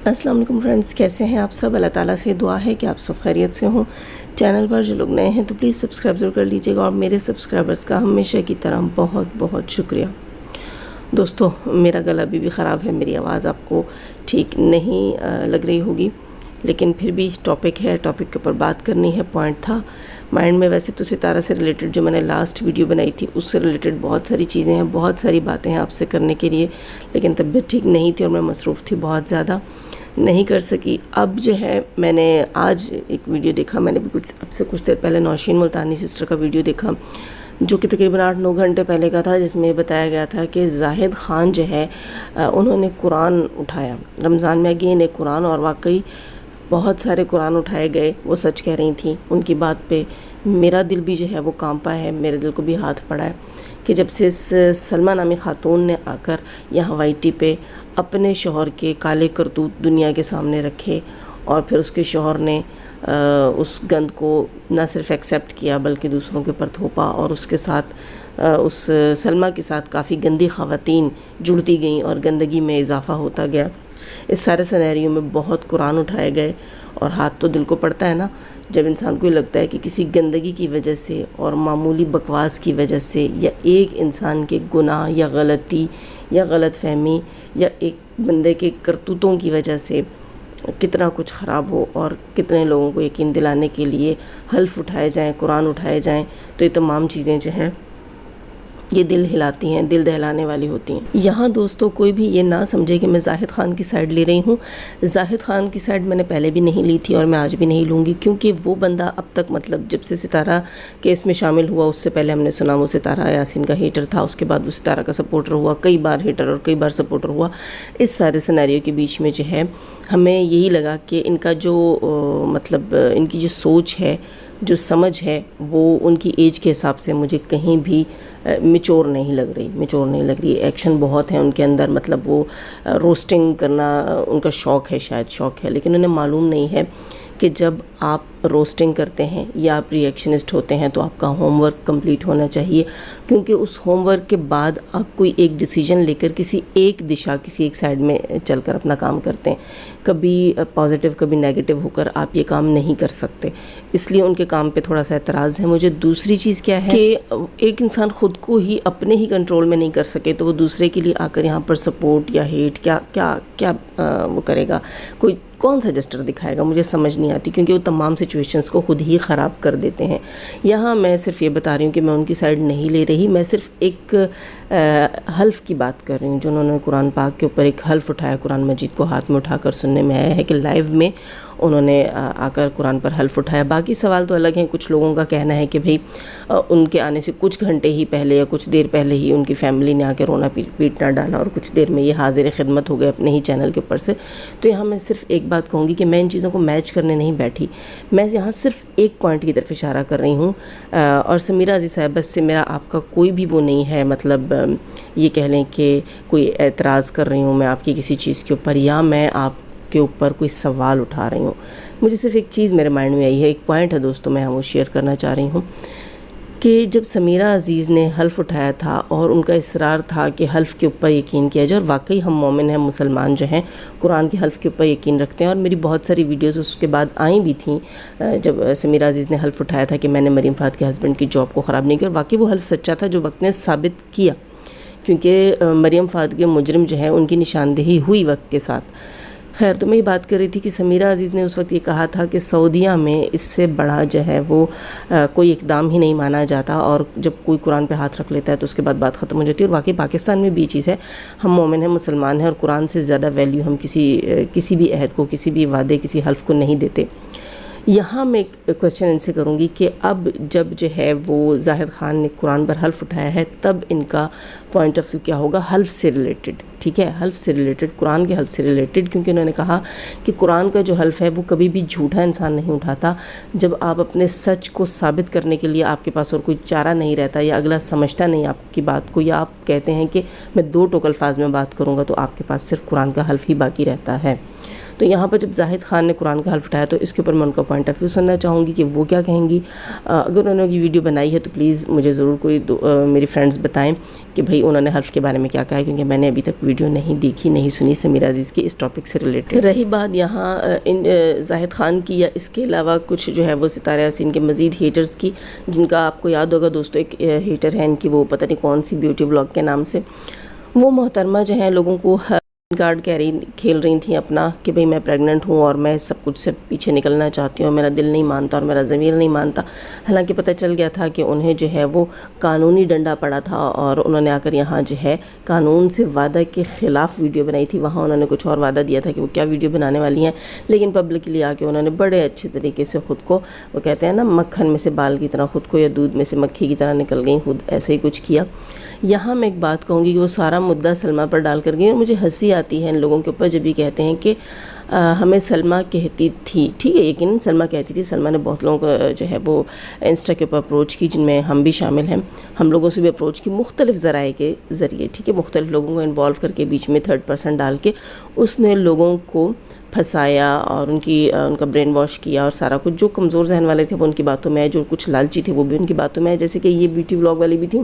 السلام علیکم فرینڈز، کیسے ہیں آپ سب؟ اللہ تعالیٰ سے دعا ہے کہ آپ سب خیریت سے ہوں۔ چینل پر جو لوگ نئے ہیں تو پلیز سبسکرائب ضرور کر لیجیے گا، اور میرے سبسکرائبرز کا ہمیشہ کی طرح بہت بہت شکریہ۔ دوستو، میرا گلا ابھی بھی خراب ہے، میری آواز آپ کو ٹھیک نہیں لگ رہی ہوگی، لیکن پھر بھی ٹاپک ہے، ٹاپک کے اوپر بات کرنی ہے۔ پوائنٹ تھا مائنڈ میں، ویسے تو ستارہ سے ریلیٹڈ جو میں نے لاسٹ ویڈیو بنائی تھی اس سے ریلیٹڈ بہت ساری چیزیں ہیں، بہت ساری باتیں ہیں آپ سے کرنے کے لیے، لیکن طبیعت ٹھیک نہیں تھی اور میں مصروف تھی، بہت زیادہ نہیں کر سکی۔ اب جو ہے میں نے آج ایک ویڈیو دیکھا، میں نے بھی اب سے کچھ دیر پہلے نوشین ملتانی سسٹر کا ویڈیو دیکھا، جو کہ تقریباً 8-9 گھنٹے پہلے کا تھا، جس میں بتایا گیا تھا کہ زاہد خان جو ہے انہوں نے قرآن اٹھایا رمضان میں، اگین ایک قرآن، اور واقعی بہت سارے قرآن اٹھائے گئے، وہ سچ کہہ رہی تھیں۔ ان کی بات پہ میرا دل بھی جو ہے وہ کانپا ہے، میرے دل کو بھی ہاتھ پڑا ہے کہ جب سے اس سلمہ نامی خاتون نے آ کر یہاں وائی ٹی پہ اپنے شوہر کے کالے کرتوت دنیا کے سامنے رکھے، اور پھر اس کے شوہر نے اس گند کو نہ صرف ایکسیپٹ کیا بلکہ دوسروں کے اوپر تھوپا، اور اس کے ساتھ اس سلمہ کے ساتھ کافی گندی خواتین جڑتی گئیں اور گندگی میں اضافہ ہوتا گیا۔ اس سارے سینیریو میں بہت قرآن اٹھائے گئے، اور ہاتھ تو دل کو پڑتا ہے نا جب انسان کو یہ لگتا ہے کہ کسی گندگی کی وجہ سے اور معمولی بکواس کی وجہ سے، یا ایک انسان کے گناہ یا غلطی یا غلط فہمی یا ایک بندے کے کرتوتوں کی وجہ سے کتنا کچھ خراب ہو، اور کتنے لوگوں کو یقین دلانے کے لیے حلف اٹھائے جائیں، قرآن اٹھائے جائیں، تو یہ تمام چیزیں جو ہیں یہ دل ہلاتی ہیں، دل دہلانے والی ہوتی ہیں۔ یہاں دوستوں کوئی بھی یہ نہ سمجھے کہ میں زاہد خان کی سائیڈ لے رہی ہوں۔ زاہد خان کی سائیڈ میں نے پہلے بھی نہیں لی تھی اور میں آج بھی نہیں لوں گی، کیونکہ وہ بندہ اب تک جب سے ستارہ کیس میں شامل ہوا، اس سے پہلے ہم نے سنا وہ ستارہ یاسین کا ہیٹر تھا، اس کے بعد وہ ستارہ کا سپورٹر ہوا، کئی بار ہیٹر اور کئی بار سپورٹر ہوا۔ اس سارے سینیریو کے بیچ میں جو ہے ہمیں یہی لگا کہ ان کا جو ان کی جو سوچ ہے، جو سمجھ ہے، وہ ان کی ایج کے حساب سے مجھے کہیں بھی میچور نہیں لگ رہی۔ ایکشن بہت ہے ان کے اندر، وہ روسٹنگ کرنا ان کا شوق ہے، شاید شوق ہے، لیکن انہیں معلوم نہیں ہے کہ جب آپ روسٹنگ کرتے ہیں یا آپ ریئیکشنسٹ ہوتے ہیں تو آپ کا ہوم ورک کمپلیٹ ہونا چاہیے، کیونکہ اس ہوم ورک کے بعد آپ کوئی ایک ڈیسیجن لے کر کسی ایک سائیڈ میں چل کر اپنا کام کرتے ہیں، کبھی پازیٹیو کبھی نیگیٹو ہو کر آپ یہ کام نہیں کر سکتے۔ اس لیے ان کے کام پہ تھوڑا سا اعتراض ہے مجھے۔ دوسری چیز کیا ہے کہ ایک انسان خود کو ہی اپنے ہی کنٹرول میں نہیں کر سکے تو وہ دوسرے کے لیے آ کر یہاں پر سپورٹ یا ہیٹ کیا وہ کرے گا، کون سا جسٹر دکھائے گا، مجھے سمجھ نہیں آتی، کیونکہ وہ تمام سچویشنز کو خود ہی خراب کر دیتے ہیں۔ یہاں میں صرف یہ بتا رہی ہوں کہ میں ان کی سائیڈ نہیں لے رہی، میں صرف ایک حلف کی بات کر رہی ہوں، جو انہوں نے قرآن پاک کے اوپر ایک حلف اٹھایا، قرآن مجید کو ہاتھ میں اٹھا کر سننے میں آیا ہے کہ لائیو میں انہوں نے آ کر قرآن پر حلف اٹھایا۔ باقی سوال تو الگ ہیں، کچھ لوگوں کا کہنا ہے کہ بھئی ان کے آنے سے کچھ گھنٹے ہی پہلے یا کچھ دیر پہلے ہی ان کی فیملی نے آ کے رونا پیٹنا ڈالا، اور کچھ دیر میں یہ حاضر خدمت ہو گئے اپنے ہی چینل کے اوپر سے۔ تو یہاں میں صرف ایک بات کہوں گی کہ میں ان چیزوں کو میچ کرنے نہیں بیٹھی، میں یہاں صرف ایک پوائنٹ کی طرف اشارہ کر رہی ہوں، اور سمیرہ عزیز صاحبہ سے میرا آپ کا کوئی بھی وہ نہیں ہے، یہ کہہ لیں کہ کوئی اعتراض کر رہی ہوں میں آپ کی کسی چیز کے اوپر، یا میں آپ کے اوپر کوئی سوال اٹھا رہی ہوں۔ مجھے صرف ایک چیز میرے مائنڈ میں آئی ہے، ایک پوائنٹ ہے دوستوں، میں وہ شیئر کرنا چاہ رہی ہوں کہ جب سمیرہ عزیز نے حلف اٹھایا تھا اور ان کا اصرار تھا کہ حلف کے اوپر یقین کیا جائے، اور واقعی ہم مومن ہیں، مسلمان جو ہیں قرآن کے حلف کے اوپر یقین رکھتے ہیں، اور میری بہت ساری ویڈیوز اس کے بعد آئیں بھی تھیں جب سمیرہ عزیز نے حلف اٹھایا تھا کہ میں نے مریم فہد کے ہسبینڈ کی جاب کو خراب نہیں کیا، اور واقعی وہ حلف سچا تھا جو وقت نے ثابت کیا، کیونکہ مریم فہد کے مجرم جو ہیں ان کی نشاندہی ہوئی وقت کے ساتھ۔ خیر، تو میں یہ بات کر رہی تھی کہ سمیرہ عزیز نے اس وقت یہ کہا تھا کہ سعودیہ میں اس سے بڑا جو ہے وہ کوئی اقدام ہی نہیں مانا جاتا، اور جب کوئی قرآن پہ ہاتھ رکھ لیتا ہے تو اس کے بعد بات ختم ہو جاتی ہے، اور واقعی پاکستان میں بھی یہ چیز ہے، ہم مومن ہیں، مسلمان ہیں، اور قرآن سے زیادہ ویلیو ہم کسی بھی عہد کو، کسی بھی وعدے، کسی حلف کو نہیں دیتے۔ یہاں میں ایک کوشچن ان سے کروں گی کہ اب جب جو ہے وہ زاہد خان نے قرآن پر حلف اٹھایا ہے، تب ان کا پوائنٹ آف ویو کیا ہوگا حلف سے ریلیٹڈ، ٹھیک ہے، حلف سے ریلیٹڈ، قرآن کے حلف سے ریلیٹڈ، کیونکہ انہوں نے کہا کہ قرآن کا جو حلف ہے وہ کبھی بھی جھوٹا انسان نہیں اٹھاتا، جب آپ اپنے سچ کو ثابت کرنے کے لیے آپ کے پاس اور کوئی چارہ نہیں رہتا، یا اگلا سمجھتا نہیں آپ کی بات کو، یا آپ کہتے ہیں کہ میں 2 ٹوک الفاظ میں بات کروں گا، تو آپ کے پاس صرف قرآن کا حلف ہی باقی رہتا ہے۔ تو یہاں پر جب زاہد خان نے قرآن کا حلف اٹھایا تو اس کے اوپر میں ان کا پوائنٹ آف ویو سننا چاہوں گی کہ وہ کیا کہیں گی. اگر انہوں نے یہ ویڈیو بنائی ہے تو پلیز مجھے ضرور کوئی میری فرینڈز بتائیں کہ بھئی انہوں نے حلف کے بارے میں کیا کہا ہے, کیونکہ میں نے ابھی تک ویڈیو نہیں دیکھی, نہیں سنی سمیر عزیز کی اس ٹاپک سے ریلیٹڈ. رہی بات یہاں زاہد خان کی یا اس کے علاوہ کچھ جو ہے وہ ستارہ یاسین کے مزید ہیٹرز کی, جن کا آپ کو یاد ہوگا دوستو, ایک ہیٹر ہے ان کی, وہ پتہ نہیں کون سی بیوٹی بلاگ کے نام سے, وہ محترمہ جو ہیں لوگوں کو کارڈ کھیل رہی تھیں اپنا کہ بھئی میں پریگننٹ ہوں اور میں سب کچھ سے پیچھے نکلنا چاہتی ہوں, میرا دل نہیں مانتا اور میرا ضمیر نہیں مانتا. حالانکہ پتہ چل گیا تھا کہ انہیں جو ہے وہ قانونی ڈنڈا پڑا تھا اور انہوں نے آ کر یہاں جو ہے قانون سے وعدہ کے خلاف ویڈیو بنائی تھی. وہاں انہوں نے کچھ اور وعدہ دیا تھا کہ وہ کیا ویڈیو بنانے والی ہیں, لیکن پبلکلی آ کے انہوں نے بڑے اچھے طریقے سے خود کو, وہ کہتے ہیں نا مکھن میں سے بال کی طرح خود کو, یا دودھ میں سے مکھی کی طرح نکل گئیں خود, ایسے ہی کچھ کیا. یہاں میں ایک بات کہوں گی کہ وہ سارا مدعا سلمیٰ پر ڈال کر گئی, اور مجھے ہنسی آتی ہے ان لوگوں کے اوپر جب یہ کہتے ہیں کہ ہمیں سلمیٰ کہتی تھی. ٹھیک ہے, یقیناً سلمیٰ کہتی تھی, سلمیٰ نے بہت لوگوں کو جو ہے وہ انسٹا کے اوپر اپروچ کی, جن میں ہم بھی شامل ہیں, ہم لوگوں سے بھی اپروچ کی مختلف ذرائع کے ذریعے. ٹھیک ہے, مختلف لوگوں کو انوالو کر کے بیچ میں تھرڈ پرسن ڈال کے اس نے لوگوں کو پھنسایا اور ان کا برین واش کیا اور سارا کچھ. جو کمزور ذہن والے تھے وہ ان کی باتوں میں آئے, جو کچھ لالچی تھے وہ بھی ان کی باتوں میں آئے. جیسے کہ یہ بیوٹی بلاگ والی بھی تھیں,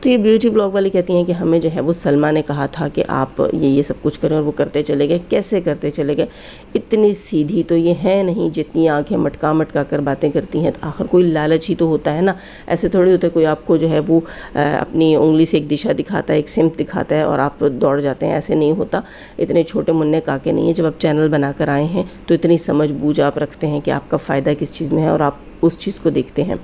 تو یہ بیوٹی بلاگ والی کہتی ہیں کہ ہمیں جو ہے وہ سلمیٰ نے کہا تھا کہ آپ یہ سب کچھ کریں, اور وہ کرتے چلے گئے. کیسے کرتے چلے گئے؟ اتنی سیدھی تو یہ ہے نہیں جتنی آنکھیں مٹکا کر باتیں کرتی ہیں. آخر کوئی لالچ ہی تو ہوتا ہے نا, ایسے تھوڑی ہوتا ہے کوئی آپ کو جو ہے وہ اپنی انگلی سے ایک دشا دکھاتا ہے, ایک سمت دکھاتا ہے اور آپ دوڑ جاتے ہیں. ایسے نہیں ہوتا. اتنے چھوٹے منع کاکے نہیں ہیں. جب آپ چینل بنا کر آئے ہیں تو اتنی سمجھ بوجھ آپ رکھتے ہیں کہ آپ کا فائدہ کس چیز میں ہے اور آپ اس چیز کو دیکھتے ہیں.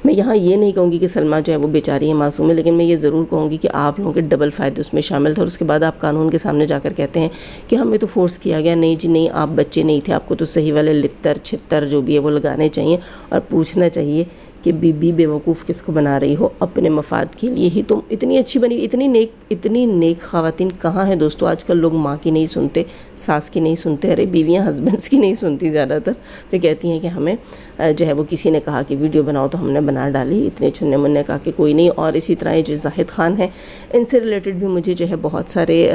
میں یہاں یہ نہیں کہوں گی کہ سلمیٰ جو ہے وہ بیچاری ہے, معصوم ہے, لیکن میں یہ ضرور کہوں گی کہ آپ لوگوں کے ڈبل فائدے اس میں شامل تھے, اور اس کے بعد آپ قانون کے سامنے جا کر کہتے ہیں کہ ہمیں تو فورس کیا گیا. نہیں جی نہیں, آپ بچے نہیں تھے, آپ کو تو صحیح والے لتر چھتر جو بھی ہے وہ لگانے چاہیے اور پوچھنا چاہیے کہ بی بی بیوقوف کس کو بنا رہی ہو اپنے مفاد کے لیے ہی. تم اتنی اچھی بنی, اتنی نیک خواتین کہاں ہیں دوستو؟ آج کل لوگ ماں کی نہیں سنتے, ساس کی نہیں سنتے, ارے بیویاں ہسبینڈس کی نہیں سنتی زیادہ تر. تو کہتی ہیں کہ ہمیں جو ہے وہ کسی نے کہا کہ ویڈیو بناؤ تو ہم نے بنا ڈالی. اتنے چننے منع کہا کہ کوئی نہیں. اور اسی طرح یہ جو زاہد خان ہیں, ان سے ریلیٹڈ بھی مجھے جو ہے بہت سارے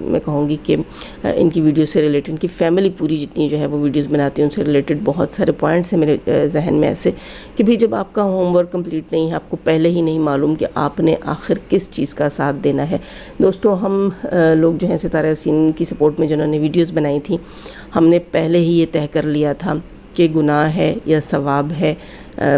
میں کہوں گی کہ ان کی ویڈیو سے ریلیٹڈ, ان کی فیملی پوری جتنی جو ہے وہ ویڈیوز بناتی ہیں ان سے ریلیٹڈ بہت سارے پوائنٹس ہیں میرے ذہن میں ایسے کہ بھی جب آپ کا ہوم ورک کمپلیٹ نہیں ہے, آپ کو پہلے ہی نہیں معلوم کہ آپ نے آخر کس چیز کا ساتھ دینا ہے. دوستو ہم لوگ جو ہیں ستارہ یاسین کی سپورٹ میں جنہوں نے ویڈیوز بنائی تھیں, ہم نے پہلے ہی یہ طے کر لیا تھا کہ گناہ ہے یا ثواب ہے,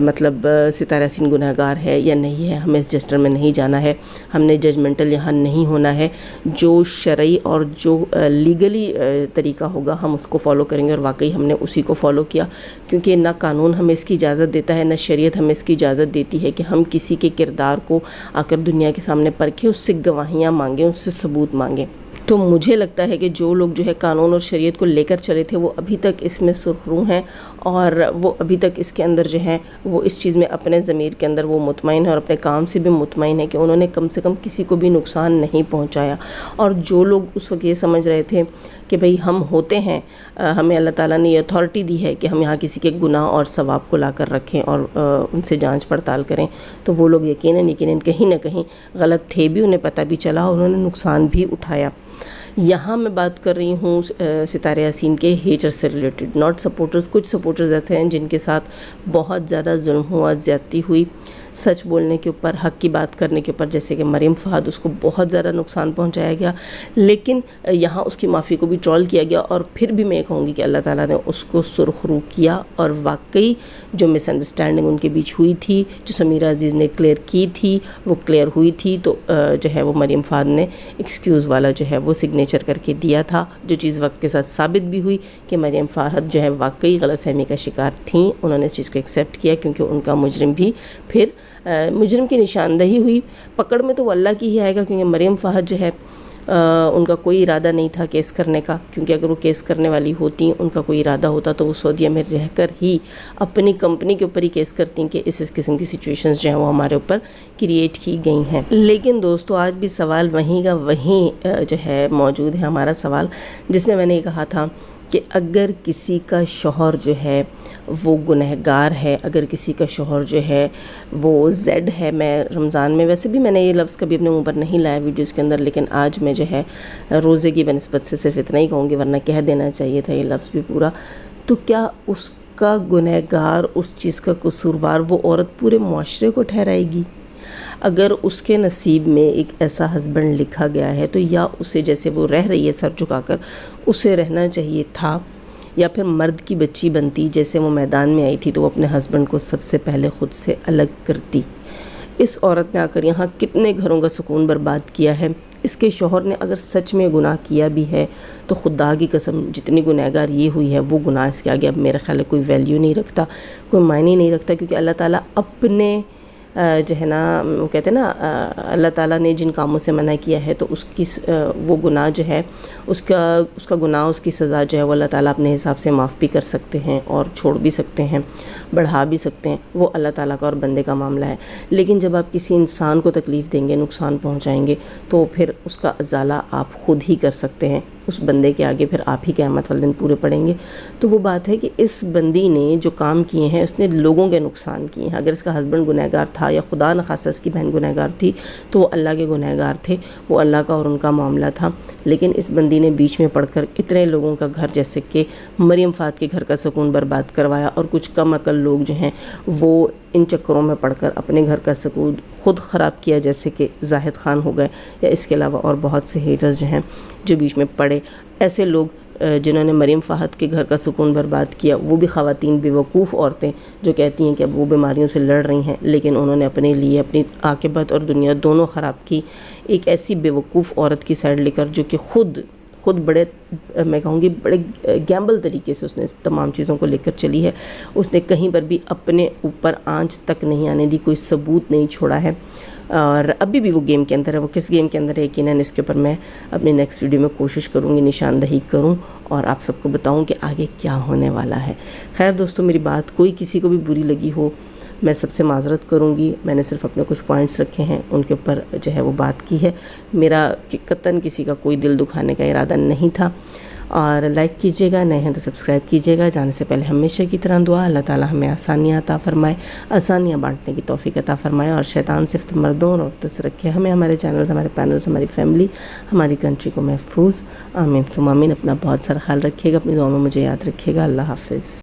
مطلب ستارہ یاسین گناہ گار ہے یا نہیں ہے. ہمیں اس جسٹر میں نہیں جانا ہے, ہم نے ججمنٹل یہاں نہیں ہونا ہے. جو شرعی اور جو لیگلی طریقہ ہوگا ہم اس کو فالو کریں گے, اور واقعی ہم نے اسی کو فالو کیا, کیونکہ نہ قانون ہمیں اس کی اجازت دیتا ہے, نہ شریعت ہمیں اس کی اجازت دیتی ہے کہ ہم کسی کے کردار کو آ کر دنیا کے سامنے پرکھیں, اس سے گواہیاں مانگیں, اس سے ثبوت مانگیں. تو مجھے لگتا ہے کہ جو لوگ جو ہے قانون اور شریعت کو لے کر چلے تھے وہ ابھی تک اس میں سرخرو ہیں, اور وہ ابھی تک اس کے اندر جو ہیں وہ اس چیز میں اپنے ضمیر کے اندر وہ مطمئن ہے, اور اپنے کام سے بھی مطمئن ہے کہ انہوں نے کم سے کم کسی کو بھی نقصان نہیں پہنچایا. اور جو لوگ اس وقت یہ سمجھ رہے تھے کہ بھئی ہم ہوتے ہیں, ہمیں اللہ تعالیٰ نے یہ اتھارٹی دی ہے کہ ہم یہاں کسی کے گناہ اور ثواب کو لا کر رکھیں اور ان سے جانچ پڑتال کریں, تو وہ لوگ یقیناً کہیں نہ کہیں غلط تھے بھی, انہیں پتہ بھی چلا, انہوں نے نقصان بھی اٹھایا. یہاں میں بات کر رہی ہوں ستارہ یاسین کے ہیٹر سے ریلیٹڈ, ناٹ سپورٹرز. کچھ سپورٹرز ایسے ہیں جن کے ساتھ بہت زیادہ ظلم ہوا, زیادتی ہوئی, سچ بولنے کے اوپر, حق کی بات کرنے کے اوپر, جیسے کہ مریم فہد, اس کو بہت زیادہ نقصان پہنچایا گیا, لیکن یہاں اس کی معافی کو بھی ٹرول کیا گیا. اور پھر بھی میں کہوں گی کہ اللہ تعالیٰ نے اس کو سرخرو کیا, اور واقعی جو مس انڈرسٹینڈنگ ان کے بیچ ہوئی تھی, جو سمیر عزیز نے کلیئر کی تھی, وہ کلیئر ہوئی تھی. تو جو ہے وہ مریم فہد نے ایکسکیوز والا جو ہے وہ سگنیچر کر کے دیا تھا, جو چیز وقت کے ساتھ ثابت بھی ہوئی کہ مریم فہد جو ہے واقعی غلط فہمی کا شکار تھیں. انہوں نے اس چیز کو ایکسیپٹ کیا, کیونکہ ان کا مجرم بھی پھر مجرم کی نشاندہی ہوئی. پکڑ میں تو وہ اللہ کی ہی آئے گا, کیونکہ مریم فہد جو ہے ان کا کوئی ارادہ نہیں تھا کیس کرنے کا, کیونکہ اگر وہ کیس کرنے والی ہوتی, ان کا کوئی ارادہ ہوتا, تو وہ سعودیہ میں رہ کر ہی اپنی کمپنی کے اوپر ہی کیس کرتی کہ اس قسم کی سچویشنز جو ہیں وہ ہمارے اوپر کریٹ کی گئی ہیں. لیکن دوستو آج بھی سوال وہیں کا وہیں جو ہے موجود ہے, ہمارا سوال, جس میں نے یہ کہا تھا کہ اگر کسی کا شوہر جو ہے وہ گنہگار ہے. اگر کسی کا شوہر جو ہے وہ زیڈ ہے، میں رمضان میں ویسے بھی میں نے یہ لفظ کبھی اپنے منہ پر نہیں لایا ویڈیوز کے اندر، لیکن آج میں جو ہے روزے کی بنسبت سے صرف اتنا ہی کہوں گی، ورنہ کہہ دینا چاہیے تھا یہ لفظ بھی پورا. تو کیا اس کا گنہگار، اس چیز کا قصوروار وہ عورت پورے معاشرے کو ٹھہرائے گی؟ اگر اس کے نصیب میں ایک ایسا ہسبینڈ لکھا گیا ہے تو یا اسے جیسے وہ رہ رہی ہے سر جھکا کر، اسے رہنا چاہیے تھا، یا پھر مرد کی بچی بنتی. جیسے وہ میدان میں آئی تھی تو وہ اپنے ہسبینڈ کو سب سے پہلے خود سے الگ کرتی. اس عورت نے آ کر یہاں کتنے گھروں کا سکون برباد کیا ہے. اس کے شوہر نے اگر سچ میں گناہ کیا بھی ہے تو خدا کی قسم جتنی گنہگار یہ ہوئی ہے وہ گناہ اس کے آگے اب میرے خیال ہے کوئی ویلیو نہیں رکھتا، کوئی معنی نہیں رکھتا، کیونکہ اللہ تعالیٰ اپنے جو ہے نا، وہ کہتے ہیں نا اللہ تعالیٰ نے جن کاموں سے منع کیا ہے تو اس کی وہ گناہ جو ہے اس کا گناہ، اس کی سزا جو ہے وہ اللہ تعالیٰ اپنے حساب سے معاف بھی کر سکتے ہیں اور چھوڑ بھی سکتے ہیں، بڑھا بھی سکتے ہیں. وہ اللہ تعالیٰ کا اور بندے کا معاملہ ہے. لیکن جب آپ کسی انسان کو تکلیف دیں گے، نقصان پہنچائیں گے، تو پھر اس کا ازالہ آپ خود ہی کر سکتے ہیں. اس بندے کے آگے پھر آپ ہی قیامت والے دن پورے پڑیں گے. تو وہ بات ہے کہ اس بندی نے جو کام کیے ہیں اس نے لوگوں کے نقصان کیے ہیں. اگر اس کا ہسبینڈ گنہگار تھا یا خدا نخواستہ اس کی بہن گنہگار تھی تو وہ اللہ کے گنہگار تھے، وہ اللہ کا اور ان کا معاملہ تھا. لیکن اس بندی نے بیچ میں پڑھ کر اتنے لوگوں کا گھر، جیسے کہ مریم فات کے گھر کا سکون برباد کروایا، اور کچھ کم عقل لوگ جو ہیں وہ ان چکروں میں پڑھ کر اپنے گھر کا سکون خود خراب کیا، جیسے کہ زاہد خان ہو گئے، یا اس کے علاوہ اور بہت سے ہیٹرز جو ہیں جو بیچ میں پڑے. ایسے لوگ جنہوں نے مریم فہد کے گھر کا سکون برباد کیا، وہ بھی خواتین بیوقوف عورتیں جو کہتی ہیں کہ اب وہ بیماریوں سے لڑ رہی ہیں، لیکن انہوں نے اپنے لیے اپنی عاقبت اور دنیا دونوں خراب کی. ایک ایسی بیوقوف عورت کی سائڈ لے کر جو کہ خود بڑے، میں کہوں گی بڑے گیمبل طریقے سے اس نے تمام چیزوں کو لے کر چلی ہے. اس نے کہیں پر بھی اپنے اوپر آنچ تک نہیں آنے دی، کوئی ثبوت نہیں چھوڑا ہے، اور ابھی بھی وہ گیم کے اندر ہے. وہ کس گیم کے اندر ہے یقیناً اس کے اوپر میں اپنی نیکسٹ ویڈیو میں کوشش کروں گی نشاندہی کروں اور آپ سب کو بتاؤں کہ آگے کیا ہونے والا ہے. خیر دوستو، میری بات کوئی کسی کو بھی بری لگی ہو میں سب سے معذرت کروں گی. میں نے صرف اپنے کچھ پوائنٹس رکھے ہیں، ان کے اوپر جو ہے وہ بات کی ہے. میرا قطعاً کسی کا کوئی دل دکھانے کا ارادہ نہیں تھا. اور لائک کیجیے گا، نئے ہیں تو سبسکرائب کیجیے گا. جانے سے پہلے ہمیشہ کی طرح دعا، اللہ تعالیٰ ہمیں آسانیاں عطا فرمائے، آسانیاں بانٹنے کی توفیق عطا فرمائے، اور شیطان صرف مردوں اور عورتوں سے رکھے ہمیں، ہمارے چینلز، ہمارے پینلز، ہماری فیملی، ہماری کنٹری کو محفوظ. آمین ثم آمین. اپنا بہت سارا خیال رکھیے گا، اپنی دعاؤں میں مجھے یاد رکھیے گا. اللہ حافظ.